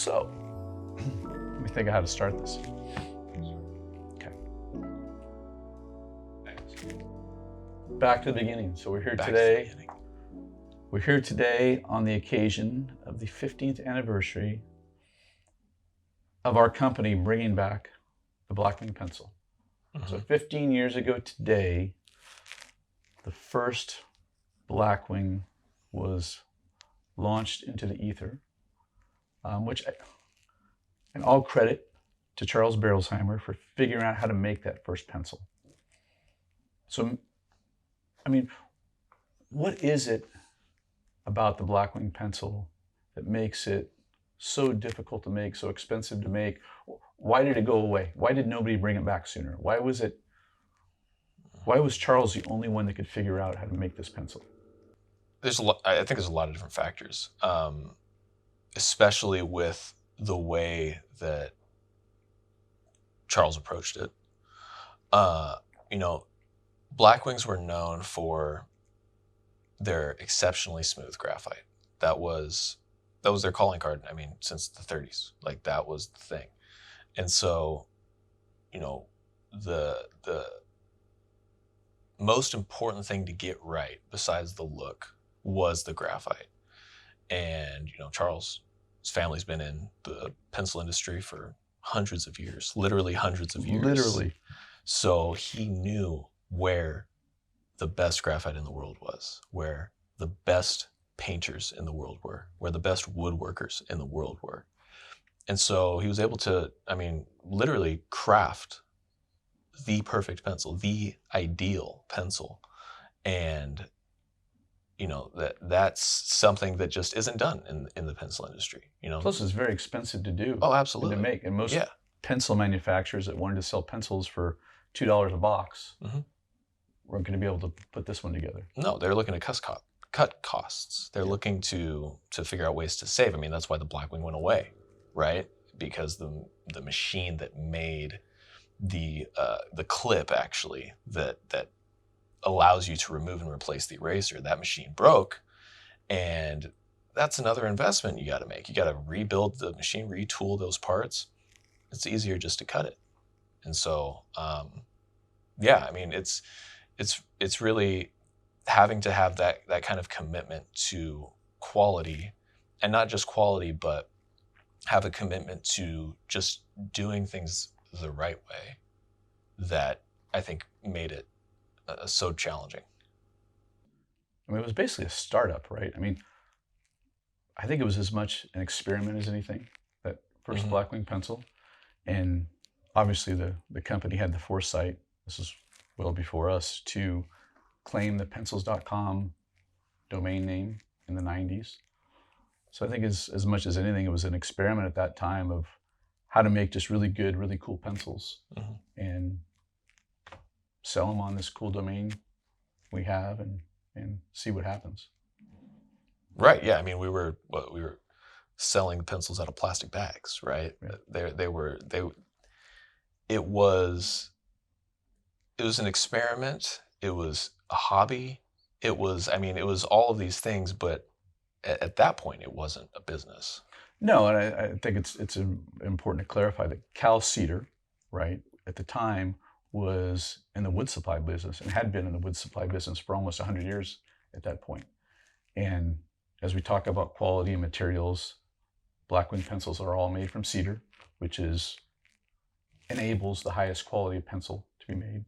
So, let me think of how to start this. Okay. Back to the beginning. So we're here today. We're here today on the occasion of the 15th anniversary of our company bringing back the Blackwing pencil. Mm-hmm. So 15 years ago today, the first Blackwing was launched into the ether, and all credit to Charles Berolzheimer for figuring out how to make that first pencil. So, I mean, what is it about the Blackwing pencil that makes it so difficult to make, so expensive to make? Why did it go away? Why did nobody bring it back sooner? Why was Charles the only one that could figure out how to make this pencil? I think there's a lot of different factors, especially with the way that Charles approached it. Blackwings were known for their exceptionally smooth graphite. That was their calling card. I mean, since the 30s, like that was the thing. And so, the most important thing to get right, besides the look, was the graphite. And Charles' family's been in the pencil industry for hundreds of years, literally hundreds of years. Literally. So he knew where the best graphite in the world was, where the best painters in the world were, where the best woodworkers in the world were. And so he was able to, literally craft the perfect pencil, the ideal pencil. And that's something that just isn't done in the pencil industry. Plus, it's very expensive to do. Oh, absolutely. And to make, and most pencil manufacturers that wanted to sell pencils for $2 a box weren't going to be able to put this one together. No, they're looking to cut costs. They're looking to figure out ways to save. That's why the Blackwing went away, right? Because the machine that made the clip actually that allows you to remove and replace the eraser, that machine broke. And that's another investment you got to make. You got to rebuild the machine, retool those parts. It's easier just to cut it. And so, it's really having to have that kind of commitment to quality, and not just quality, but have a commitment to just doing things the right way, that I think made it so challenging. It was basically a startup, right? I think it was as much an experiment as anything, that first Blackwing pencil. And obviously the company had the foresight, this is well before us, to claim the pencils.com domain name in the 90s. So I think as much as anything, it was an experiment at that time of how to make just really good, really cool pencils and sell them on this cool domain we have and see what happens. Right. Yeah. We were selling pencils out of plastic bags, right? It was an experiment. It was a hobby. It was all of these things, but at that point, it wasn't a business. No, and I think it's important to clarify that Cal Cedar, right, at the time was in the wood supply business and had been in the wood supply business for almost 100 years at that point. And as we talk about quality and materials, Blackwing pencils are all made from cedar, which enables the highest quality of pencil to be made.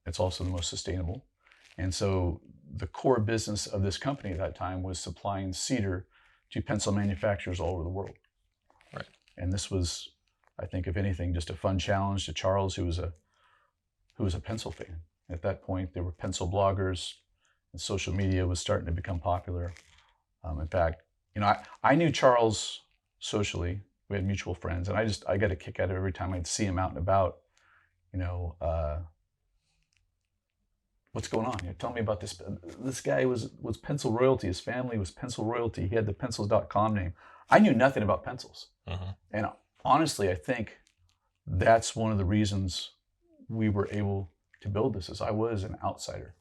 It's also the most sustainable. And so the core business of this company at that time was supplying cedar to pencil manufacturers all over the world. Right. And this was, I think, if anything, just a fun challenge to Charles, who was a pencil fan. At that point, there were pencil bloggers, and social media was starting to become popular. In fact, I knew Charles socially. We had mutual friends, and I got a kick out of every time I'd see him out and about. What's going on? Tell me about this. This guy was pencil royalty. His family was pencil royalty. He had the pencils.com name. I knew nothing about pencils. And honestly, I think that's one of the reasons we were able to build this, is I was an outsider.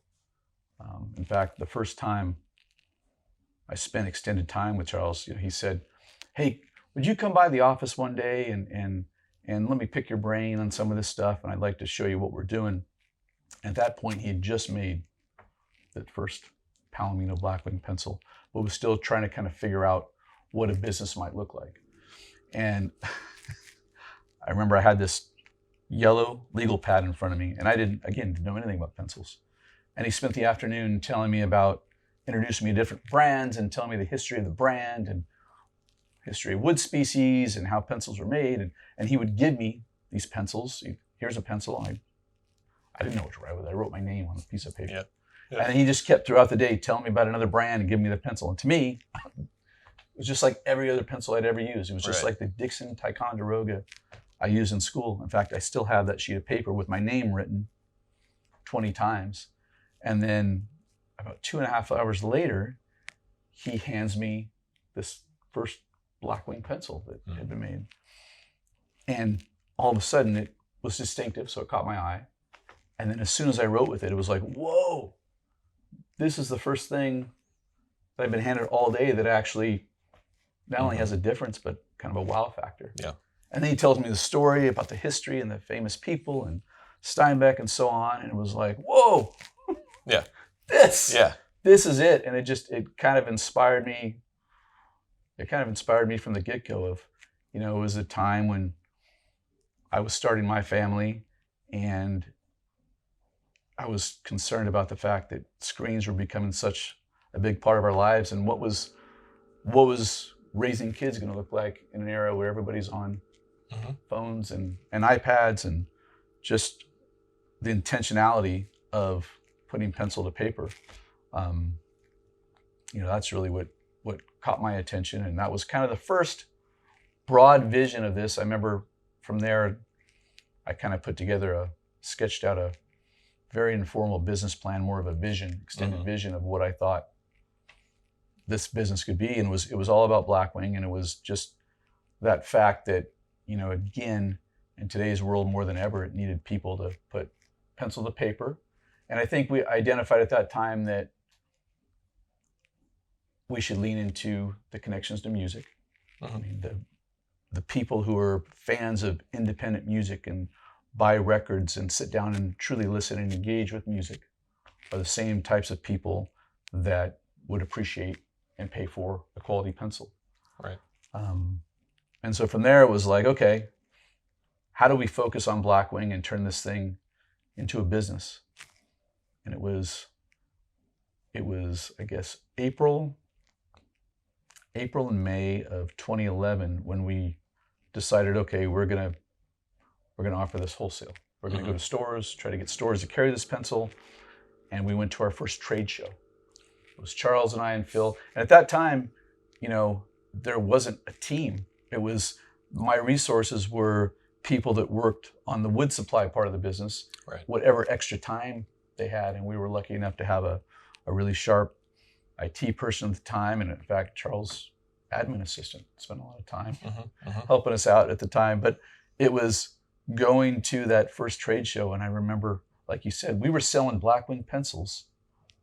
In fact, the first time I spent extended time with Charles, he said, "Hey, would you come by the office one day and let me pick your brain on some of this stuff, and I'd like to show you what we're doing. At that point, he had just made the first Palomino Blackwing pencil, but was still trying to kind of figure out what a business might look like. And I remember I had this yellow legal pad in front of me, and I didn't know anything about pencils. And he spent the afternoon telling me about, introducing me to different brands and telling me the history of the brand and history of wood species and how pencils were made. And he would give me these pencils. Here's a pencil. I didn't know what to write with it. I wrote my name on a piece of paper. Yeah. Yeah. And he just kept throughout the day telling me about another brand and giving me the pencil. And to me, it was just like every other pencil I'd ever used. It was just like the Dixon Ticonderoga I used in school. In fact, I still have that sheet of paper with my name written 20 times. And then about 2.5 hours later, he hands me this first Blackwing pencil that had been made. And all of a sudden it was distinctive, so it caught my eye. And then as soon as I wrote with it, it was like, whoa, this is the first thing that I've been handed all day that actually not only has a difference, but kind of a wow factor. Yeah. And then he tells me the story about the history and the famous people and Steinbeck and so on. And it was like, whoa, yeah, this is it. And it kind of inspired me. It kind of inspired me from the get-go of, it was a time when I was starting my family and I was concerned about the fact that screens were becoming such a big part of our lives, and what was raising kids going to look like in an era where everybody's on phones and iPads, and just the intentionality of putting pencil to paper. That's really what caught my attention, and that was kind of the first broad vision of this. I remember from there, I kind of sketched out a very informal business plan, more of a vision, extended vision of what I thought this business could be. And it was all about Blackwing. And it was just that fact that, again, in today's world more than ever, it needed people to put pencil to paper. And I think we identified at that time that we should lean into the connections to music. I mean, the people who are fans of independent music and buy records and sit down and truly listen and engage with music are the same types of people that would appreciate and pay for a quality pencil. Right. And so from there, it was like, okay, how do we focus on Blackwing and turn this thing into a business? And it was, I guess, April and May of 2011 when we decided, okay, we're gonna offer this wholesale. We're gonna go to stores, try to get stores to carry this pencil. And we went to our first trade show. It was Charles and I and Phil. And at that time, there wasn't a team. It was, my resources were people that worked on the wood supply part of the business, whatever extra time they had. And we were lucky enough to have a really sharp IT person at the time. And in fact, Charles' admin assistant spent a lot of time helping us out at the time. But it was going to that first trade show. And I remember, like you said, we were selling Blackwing pencils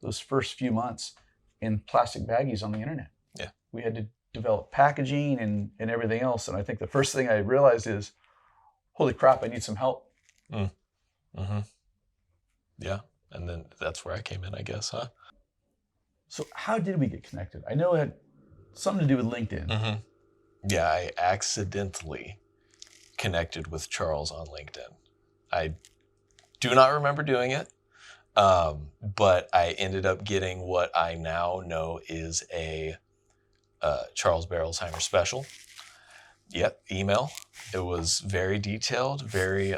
those first few months in plastic baggies on the internet. Yeah. We had to develop packaging and everything else. And I think the first thing I realized is, holy crap, I need some help. Yeah. And then that's where I came in, I guess, huh? So how did we get connected? I know it had something to do with LinkedIn. Yeah, I accidentally connected with Charles on LinkedIn. I do not remember doing it, but I ended up getting what I now know is a Charles Berolsheimer special. Yep, email. It was very detailed, very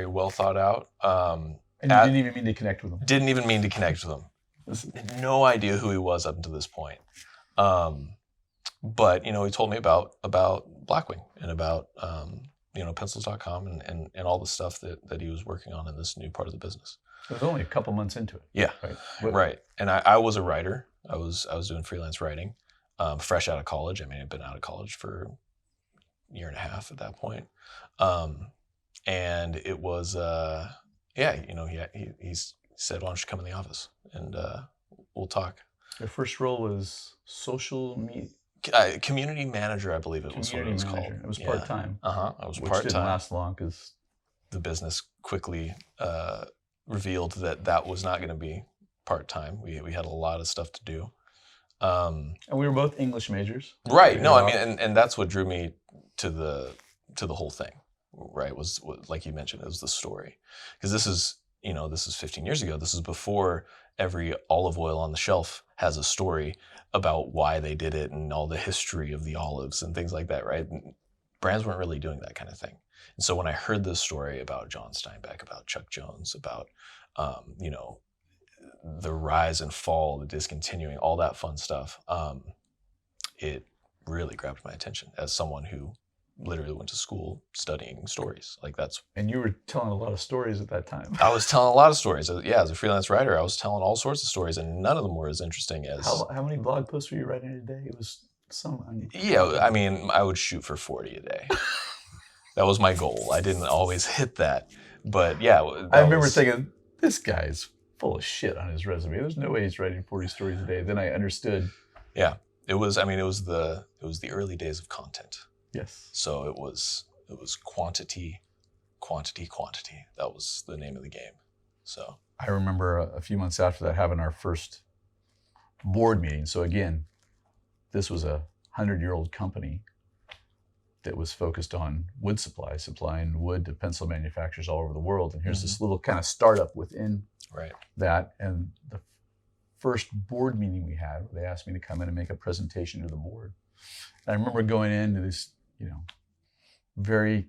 well thought out. And you didn't even mean to connect with him? Didn't even mean to connect with him. No idea who he was up until this point. But, he told me about Blackwing and about, pencils.com and all the stuff that he was working on in this new part of the business. It was only a couple months into it. Yeah, right. And I was a writer. I was doing freelance writing, fresh out of college. I mean, I'd been out of college for a year and a half at that point. And it was, he said, why don't you come in the office and we'll talk. Your first role was social media? Community manager, I believe it was what it was called. It was part-time. It was which part-time. didn't last long because the business quickly revealed that was not going to be part-time. We had a lot of stuff to do. And we were both English majors. Right. No, I mean, and that's what drew me to the whole thing, right? Was like you mentioned, it was the story. Because this is 15 years ago. This is before every olive oil on the shelf has a story about why they did it and all the history of the olives and things like that, right? And brands weren't really doing that kind of thing. And so when I heard this story about John Steinbeck, about Chuck Jones, about, the rise and fall, the discontinuing, all that fun stuff, it really grabbed my attention as someone who literally went to school studying stories. Like that's. And you were telling a lot of stories at that time. I was telling a lot of stories. Yeah, as a freelance writer, I was telling all sorts of stories, and none of them were as interesting as. How many blog posts were you writing a day? It was some. Yeah, I mean, I would shoot for 40 a day. That was my goal. I didn't always hit that, but yeah. I remember thinking, this guy's full of shit on his resume. There's no way he's writing 40 stories a day. Then I understood. Yeah, it was. I mean, it was the early days of content. Yes. So it was quantity. That was the name of the game. So I remember a few months after that having our first board meeting. So again, this was a 100-year-old company that was focused on wood supply, supplying wood to pencil manufacturers all over the world. And here's this little kind of startup within that. And the first board meeting we had, they asked me to come in and make a presentation to the board. And I remember going into this, very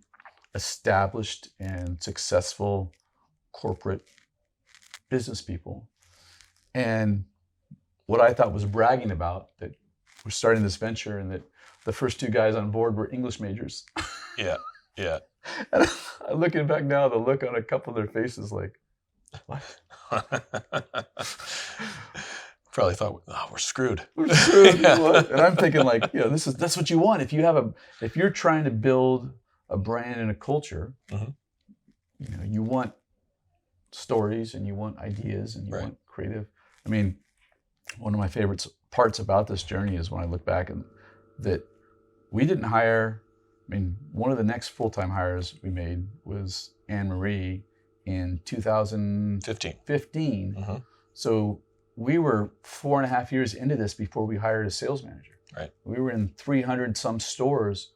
established and successful corporate business people. And what I thought was bragging about, that we're starting this venture and that the first two guys on board were English majors. Yeah. And looking back now, the look on a couple of their faces like, what? Probably thought, we're screwed. We're screwed. Yeah. And I'm thinking like, that's what you want. If you're trying to build a brand and a culture, you want stories and you want ideas and you want creative. I mean, one of my favorite parts about this journey is when I look back and that we didn't hire. I mean, one of the next full-time hires we made was Anne Marie in 2015. So we were 4.5 years into this before we hired a sales manager. Right. We were in 300 some stores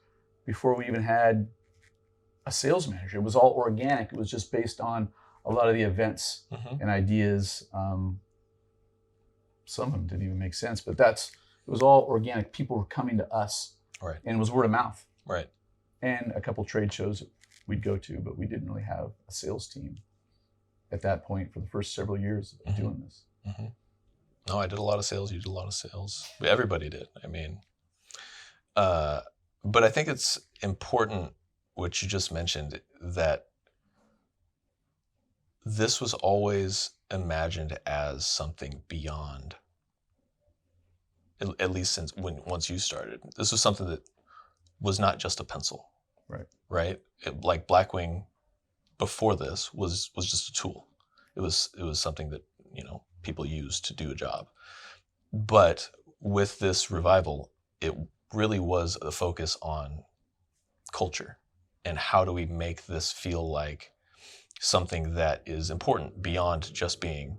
before we even had a sales manager. It was all organic. It was just based on a lot of the events and ideas. Some of them didn't even make sense, but it was all organic. People were coming to us, and it was word of mouth. Right. And a couple trade shows we'd go to, but we didn't really have a sales team at that point for the first several years of doing this. No, I did a lot of sales. You did a lot of sales. Everybody did. I mean, but I think it's important what you just mentioned, that this was always imagined as something beyond, at least since once you started. This was something that was not just a pencil. Right? Like Blackwing before this was just a tool. It was something that, people used to do a job. But with this revival, it really was a focus on culture and how do we make this feel like something that is important beyond just being,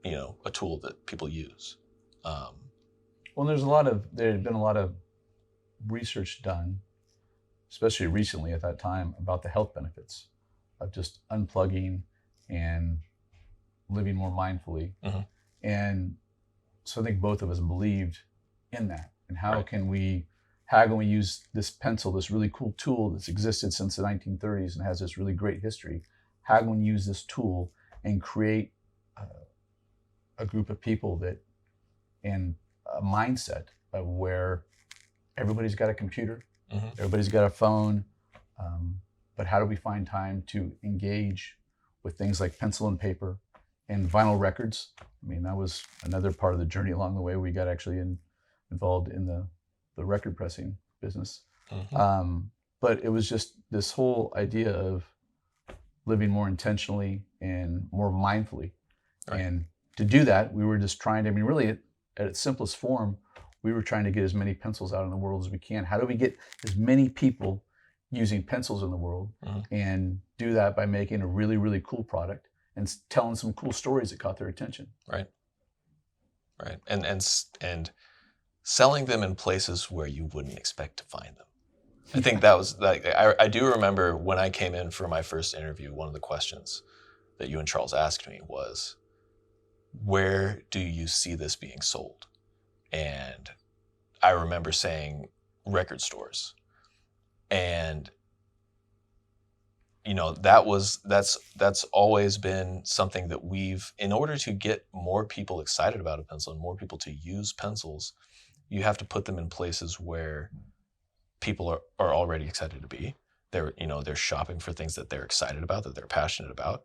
a tool that people use. Well, there had been a lot of research done, especially recently at that time, about the health benefits of just unplugging and living more mindfully. And so I think both of us believed in that. And how can we use this pencil, this really cool tool that's existed since the 1930s and has this really great history? How can we use this tool and create a group of people and a mindset of where everybody's got a computer, everybody's got a phone, but how do we find time to engage with things like pencil and paper and vinyl records? I mean, that was another part of the journey along the way. We got actually involved in the record pressing business. But it was just this whole idea of living more intentionally and more mindfully. And to do that, we were just trying to, really at its simplest form, we were trying to get as many pencils out in the world as we can. How do we get as many people using pencils in the world, and do that by making a really, really cool product and telling some cool stories that caught their attention. Right. And selling them in places where you wouldn't expect to find them. I think that was like, I do remember when I came in for my first interview, one of the questions that you and Charles asked me was, where do you see this being sold? And I remember saying record stores. And that's always been something that in order to get more people excited about a pencil and more people to use pencils, you have to put them in places where people are already excited to be. They're shopping for things that they're excited about, that they're passionate about.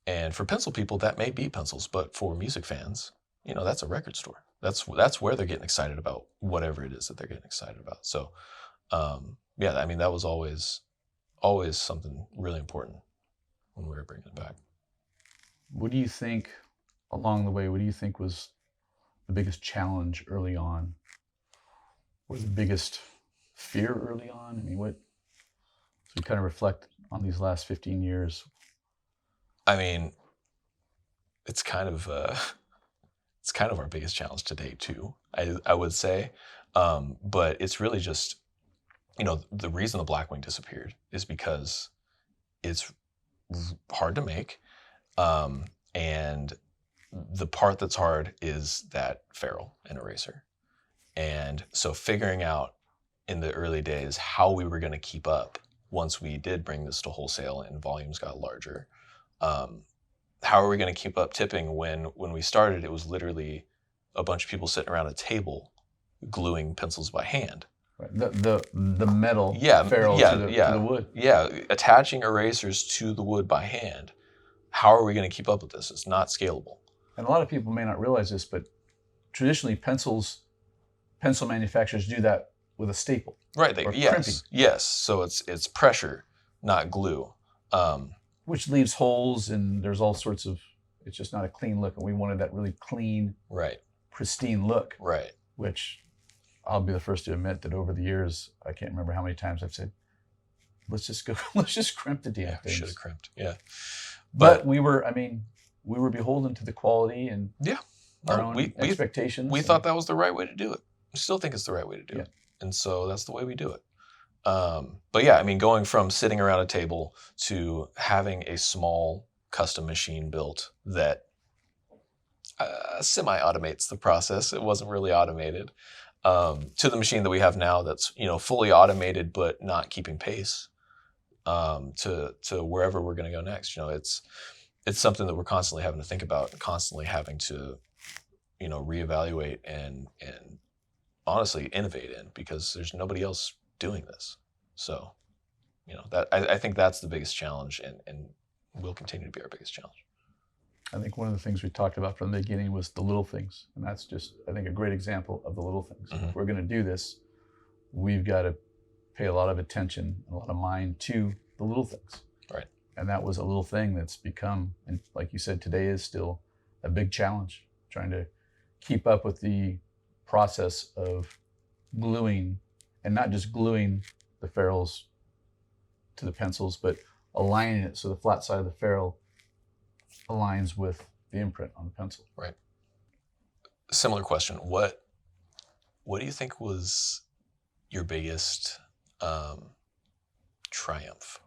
And for pencil people, that may be pencils, but for music fans, that's a record store. That's where they're getting excited about whatever it is that they're getting excited about. So, that was always something really important when we were bringing it back. What do you think along the way? What do you think was the biggest challenge early on, or the biggest fear early on? I mean, so we kind of reflect on these last 15 years. I mean, it's kind of our biggest challenge to date too, I would say. But it's really just, the reason the Blackwing disappeared is because it's hard to make. And the part that's hard is that ferrule and eraser. And so figuring out in the early days how we were going to keep up once we did bring this to wholesale and volumes got larger. How are we going to keep up tipping when we started, it was literally a bunch of people sitting around a table gluing pencils by hand. Right. The metal ferrule to the wood. Yeah, attaching erasers to the wood by hand. How are we going to keep up with this? It's not scalable. And a lot of people may not realize this, but traditionally pencil manufacturers do that with a staple. Right. Crimping. Yes. So it's pressure, not glue. Which leaves holes, and there's all sorts of, it's just not a clean look. And we wanted that really clean, pristine look. Right. Which I'll be the first to admit that over the years, I can't remember how many times I've said, let's just crimp the damn things. Should have crimped. Yeah. But we were beholden to the quality and our own expectations. We thought that was the right way to do it. We still think it's the right way to do it. And so that's the way we do it. But yeah, going from sitting around a table to having a small custom machine built that semi-automates the process. It wasn't really automated. To the machine that we have now that's, fully automated but not keeping pace to wherever we're going to go next. It's something that we're constantly having to think about and constantly having to, reevaluate and honestly innovate in, because there's nobody else doing this. So, that I think that's the biggest challenge and will continue to be our biggest challenge. I think one of the things we talked about from the beginning was the little things. And that's just, I think, a great example of the little things. Mm-hmm. If we're going to do this, we've got to pay a lot of attention, a lot of mind to the little things. Right. And that was a little thing that's become, and like you said, today is still a big challenge, trying to keep up with the process of gluing, and not just gluing the ferrules to the pencils, but aligning it so the flat side of the ferrule aligns with the imprint on the pencil. Right. Similar question. What do you think was your biggest triumph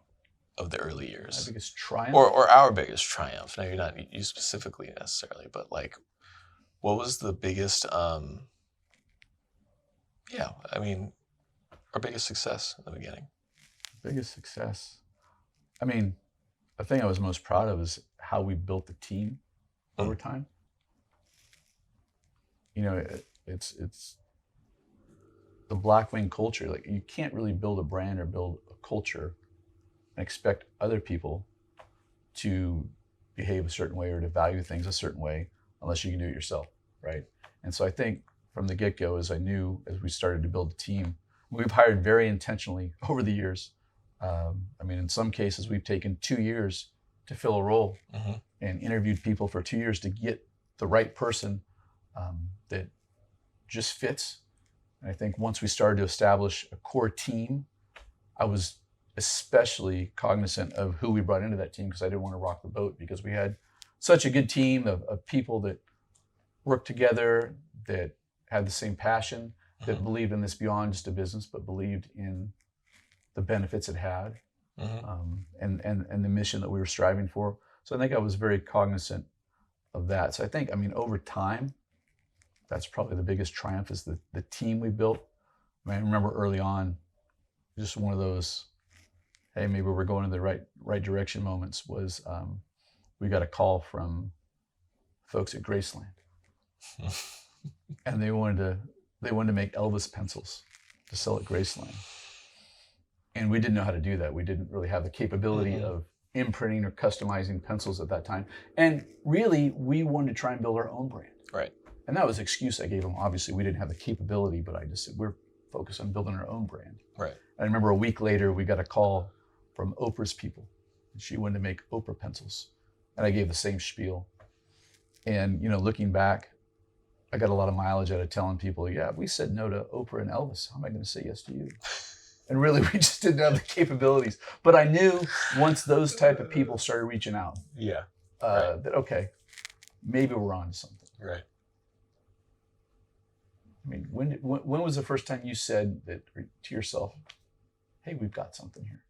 of the early years? My biggest triumph? Or our biggest triumph. Now, you're not you specifically necessarily, but what was the biggest, our biggest success in the beginning? Biggest success? The thing I was most proud of is how we built the team over time. It's the Blackwing culture. Like, you can't really build a brand or build a culture and expect other people to behave a certain way or to value things a certain way unless you can do it yourself, right? And so I think from the get-go, as we started to build the team, we've hired very intentionally over the years. In some cases, we've taken 2 years to fill a role, and interviewed people for 2 years to get the right person that just fits. And I think once we started to establish a core team, I was especially cognizant of who we brought into that team, because I didn't want to rock the boat, because we had such a good team of people that worked together, that had the same passion, that believed in this beyond just a business, but believed in the benefits it had, and the mission that we were striving for. So I think I was very cognizant of that. So I think, I mean, over time, that's probably the biggest triumph, is the team we built. I mean, I remember early on, just one of those, hey, maybe we're going in the right direction moments was, we got a call from folks at Graceland, and they wanted to make Elvis pencils to sell at Graceland, and we didn't know how to do that. We didn't really have the capability of imprinting or customizing pencils at that time, and really, we wanted to try and build our own brand. Right. And that was the excuse I gave them. Obviously, we didn't have the capability, but I just said, we're focused on building our own brand. Right. I remember a week later, we got a call from Oprah's people. She wanted to make Oprah pencils. And I gave the same spiel. And, you know, looking back, I got a lot of mileage out of telling people, yeah, we said no to Oprah and Elvis. How am I going to say yes to you? And really, we just didn't have the capabilities. But I knew once those type of people started reaching out, that, okay, maybe we're on to something. Right. I mean, when was the first time you said that to yourself, hey, we've got something here?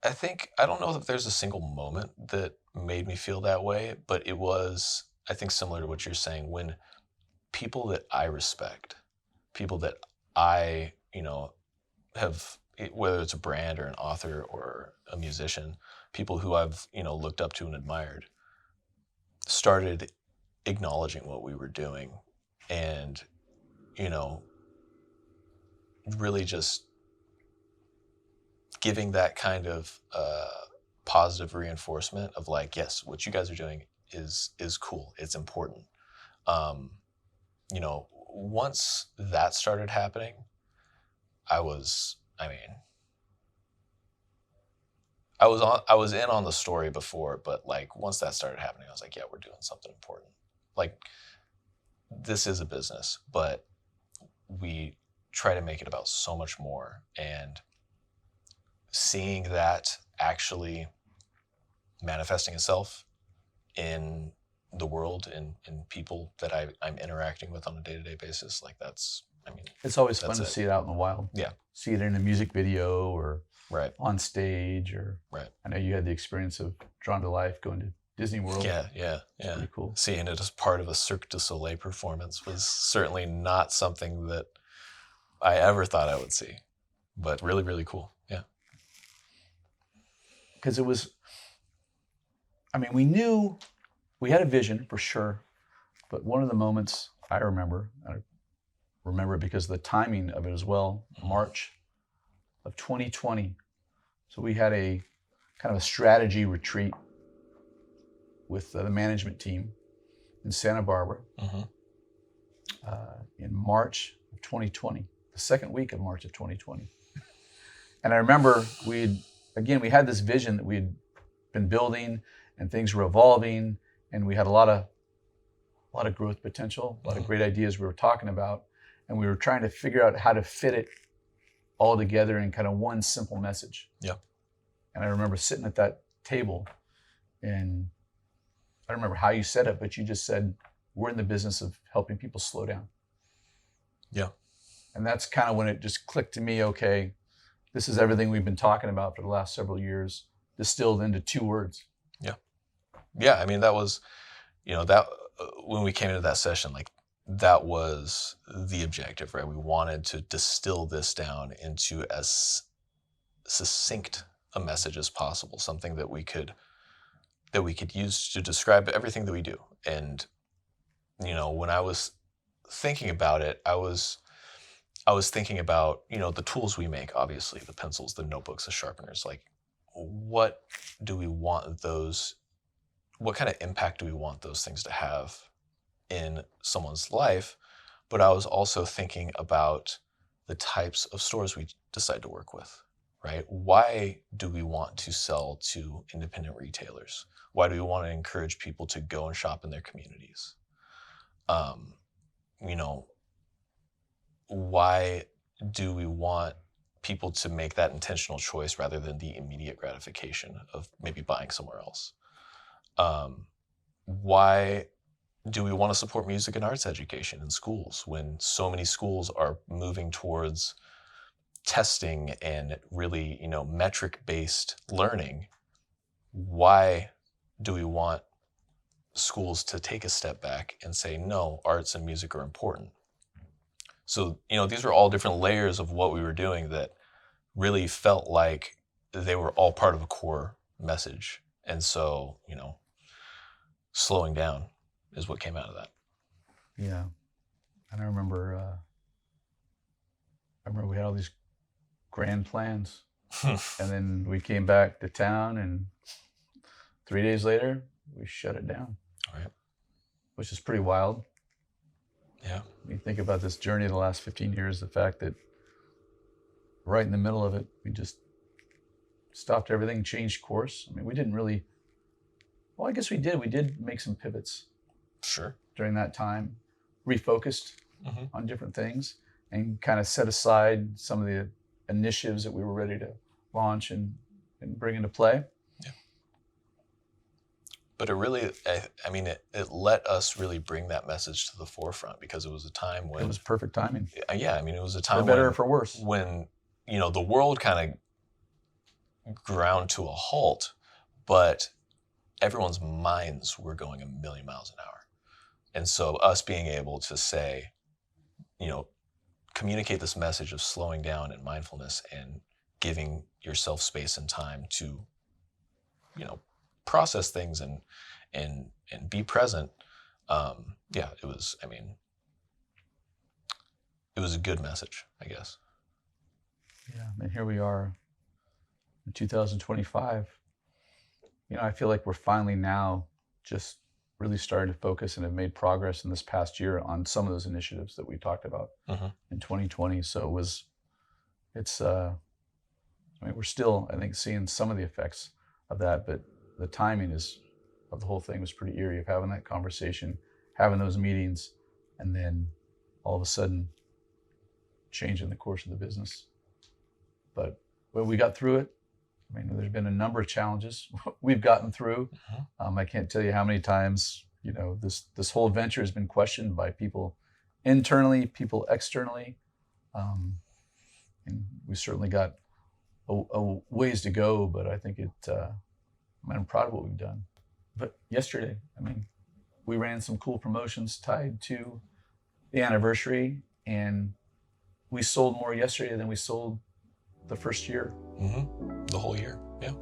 I don't know if there's a single moment that made me feel that way, but it was, I think, similar to what you're saying, when people that I respect, people that I, you know, have, whether it's a brand or an author or a musician, people who I've, you know, looked up to and admired, started acknowledging what we were doing, and, you know, really just giving that kind of positive reinforcement of like, yes, what you guys are doing is cool. It's important. You know, once that started happening, I was in on the story before, but like once that started happening, I was like, yeah, we're doing something important. Like, this is a business, but we try to make it about so much more. And seeing that actually manifesting itself in the world and in people that I'm interacting with on a day-to-day basis, like that's, I mean, it's always fun to see it out in the wild. Yeah. See it in a music video or right on stage, or right. I know you had the experience of Drawn to Life, going to Disney World. Yeah. Pretty cool. Seeing it as part of a Cirque du Soleil performance was certainly not something that I ever thought I would see, but really, really cool. Yeah. Because it was, I mean, we knew we had a vision for sure, but one of the moments I remember it because of the timing of it as well, March of 2020. So we had a kind of a strategy retreat with the management team in Santa Barbara in March of 2020, the second week of March of 2020. And I remember we had this vision that we had been building, and things were evolving, and we had a lot of growth potential, a lot of great ideas we were talking about, and we were trying to figure out how to fit it all together in kind of one simple message. Yeah. And I remember sitting at that table, and I don't remember how you said it, but you just said, we're in the business of helping people slow down. Yeah. And that's kind of when it just clicked to me, okay, this is everything we've been talking about for the last several years, distilled into 2 words. Yeah. Yeah. I mean, that was, you know, that when we came into that session, like that was the objective, right? We wanted to distill this down into as succinct a message as possible, something that we could use to describe everything that we do. And, you know, when I was thinking about it, I was thinking about, you know, the tools we make, obviously, the pencils, the notebooks, the sharpeners, like what do we want those, what kind of impact do we want those things to have in someone's life? But I was also thinking about the types of stores we decide to work with, right? Why do we want to sell to independent retailers? Why do we want to encourage people to go and shop in their communities? you know, why do we want people to make that intentional choice rather than the immediate gratification of maybe buying somewhere else? Why do we want to support music and arts education in schools when so many schools are moving towards testing and really, metric-based learning? Why do we want schools to take a step back and say, no, arts and music are important? So, these were all different layers of what we were doing that really felt like they were all part of a core message. And so, slowing down is what came out of that. Yeah. And I remember we had all these grand plans. And then we came back to town, and 3 days later, we shut it down. All right. Which is pretty wild. Yeah. When you think about this journey of the last 15 years, the fact that right in the middle of it, we just stopped everything, changed course. I mean, we didn't really, well, I guess we did. We did make some pivots. Sure. During that time, refocused on different things, and kind of set aside some of the initiatives that we were ready to launch and bring into play. Yeah. But it really, it let us really bring that message to the forefront, because it was a time when... It was perfect timing. Yeah, it was a time for better or for worse. When, the world kind of ground to a halt, but everyone's minds were going a million miles an hour. And so us being able to say, communicate this message of slowing down and mindfulness and giving yourself space and time to, process things and be present. It was, it was a good message, I guess. Yeah, and here we are in 2025. I feel like we're finally now just really starting to focus and have made progress in this past year on some of those initiatives that we talked about in 2020. So we're still, I think, seeing some of the effects of that, but the timing of the whole thing was pretty eerie, of having that conversation, having those meetings, and then all of a sudden changing the course of the business. But when we got through it, there's been a number of challenges we've gotten through. I can't tell you how many times, this whole venture has been questioned by people internally, people externally. And we certainly got a ways to go, but I think I'm proud of what we've done. But yesterday, we ran some cool promotions tied to the anniversary, and we sold more yesterday than we sold the first year. The whole year, yeah.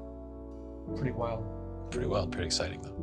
Pretty wild. Pretty wild, pretty exciting though.